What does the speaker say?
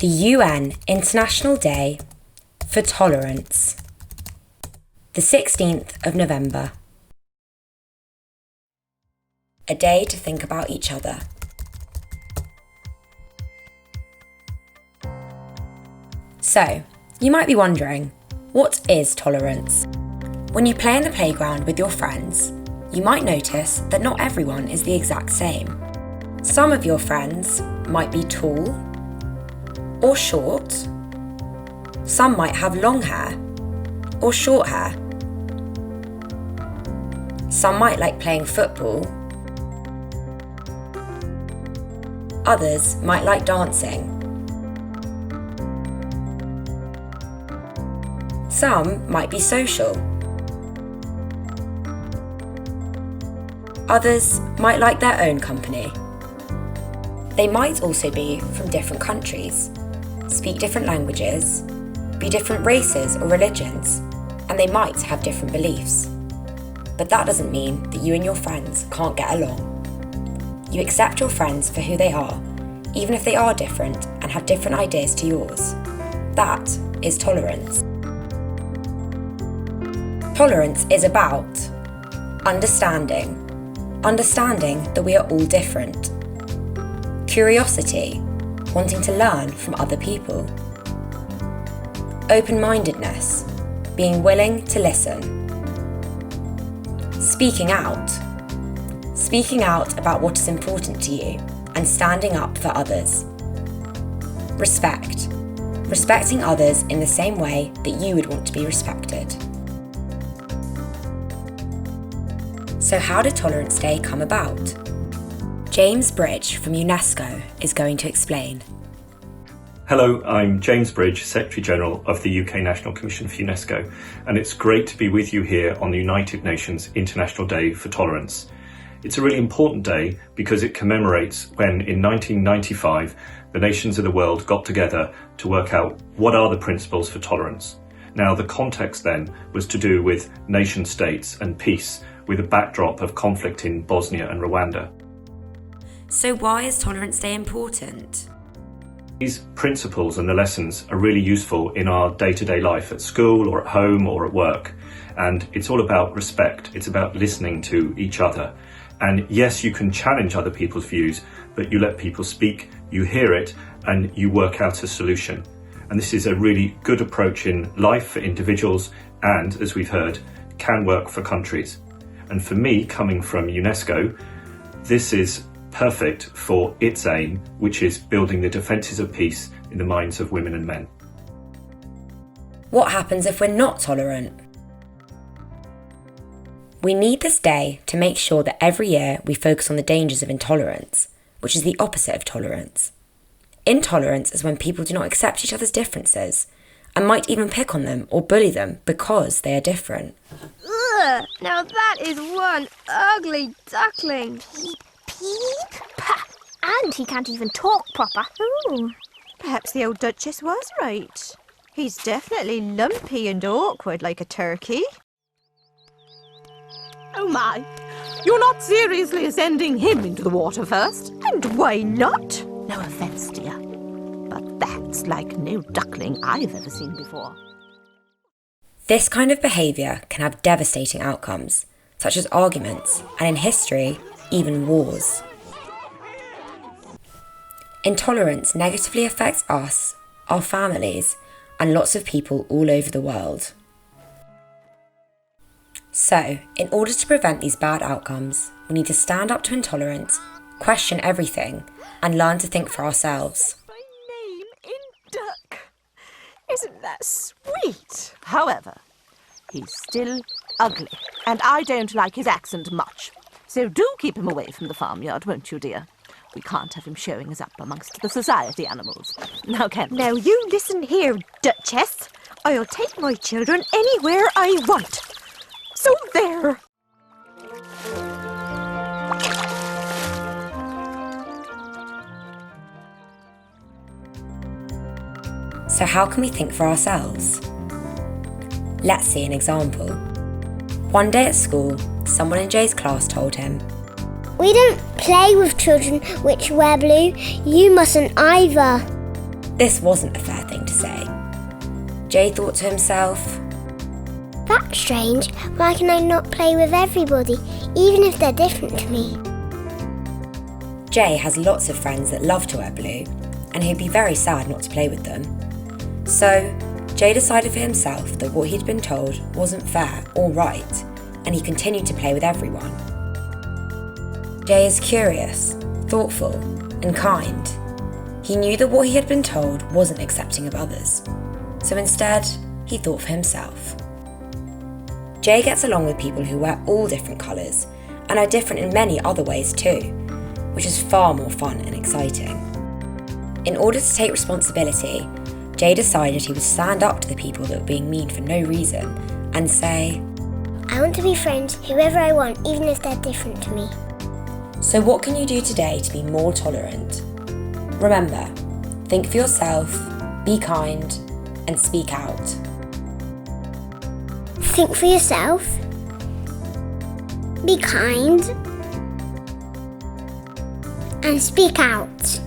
the UN International Day for Tolerance, the 16th of November. A day to think about each other. So, you might be wondering, what is tolerance? When you play in the playground with your friends, you might notice that not everyone is the exact same. Some of your friends might be tall or short. Some might have long hair or short hair. Some might like playing football. Others might like dancing. Some might be social. Others might like their own company. They might also be from different countries, speak different languages, be different races or religions, and they might have different beliefs. But that doesn't mean that you and your friends can't get along. You accept your friends for who they are, even if they are different and have different ideas to yours. That is tolerance. Tolerance is about understanding that we are all different. Curiosity, wanting to learn from other people. Open-mindedness, being willing to listen. Speaking out about what is important to you and standing up for others. Respecting others in the same way that you would want to be respected. So how did Tolerance Day come about? James Bridge from UNESCO is going to explain. Hello, I'm James Bridge, Secretary General of the UK National Commission for UNESCO, and it's great to be with you here on the United Nations International Day for Tolerance. It's a really important day because it commemorates when, in 1995, the nations of the world got together to work out what are the principles for tolerance. Now, the context then was to do with nation states and peace, with a backdrop of conflict in Bosnia and Rwanda. So why is Tolerance Day important? These principles and the lessons are really useful in our day-to-day life at school or at home or at work. And it's all about respect. It's about listening to each other. And yes, you can challenge other people's views, but you let people speak, you hear it, and you work out a solution. And this is a really good approach in life for individuals and, as we've heard, can work for countries. And for me, coming from UNESCO, this is perfect for its aim, which is building the defences of peace in the minds of women and men. What happens if we're not tolerant? We need this day to make sure that every year we focus on the dangers of intolerance, which is the opposite of tolerance. Intolerance is when people do not accept each other's differences and might even pick on them or bully them because they are different. Ugh, now that is one ugly duckling. Peep, peep. Pah, and he can't even talk proper. Ooh, perhaps the old Duchess was right. He's definitely lumpy and awkward like a turkey. Oh my, you're not seriously sending him into the water first? And why not? No offence, dear, but that's like no duckling I've ever seen before. This kind of behaviour can have devastating outcomes, such as arguments, and in history, even wars. Intolerance negatively affects us, our families, and lots of people all over the world. So, in order to prevent these bad outcomes, we need to stand up to intolerance, question everything, and learn to think for ourselves. My name in duck. Isn't that sweet? However, he's still ugly, and I don't like his accent much. So do keep him away from the farmyard, won't you, dear? We can't have him showing us up amongst the society animals. Now, can we? Now you listen here, Duchess. I'll take my children anywhere I want. So there. So how can we think for ourselves? Let's see an example. One day at school, someone in Jay's class told him, "We don't play with children which wear blue. You mustn't either." This wasn't a fair thing to say. Jay thought to himself, That's strange. Why can I not play with everybody, even if they're different to me? Jay has lots of friends that love to wear blue, and he'd be very sad not to play with them. So, Jay decided for himself that what he'd been told wasn't fair or right, and he continued to play with everyone. Jay is curious, thoughtful, and kind. He knew that what he had been told wasn't accepting of others, so instead, he thought for himself. Jay gets along with people who wear all different colours and are different in many other ways too, which is far more fun and exciting. In order to take responsibility, Jay decided he would stand up to the people that were being mean for no reason and say, I want to be friends with whoever I want, even if they're different to me. So what can you do today to be more tolerant? Remember, think for yourself, be kind, and speak out. Think for yourself. Be kind. And speak out.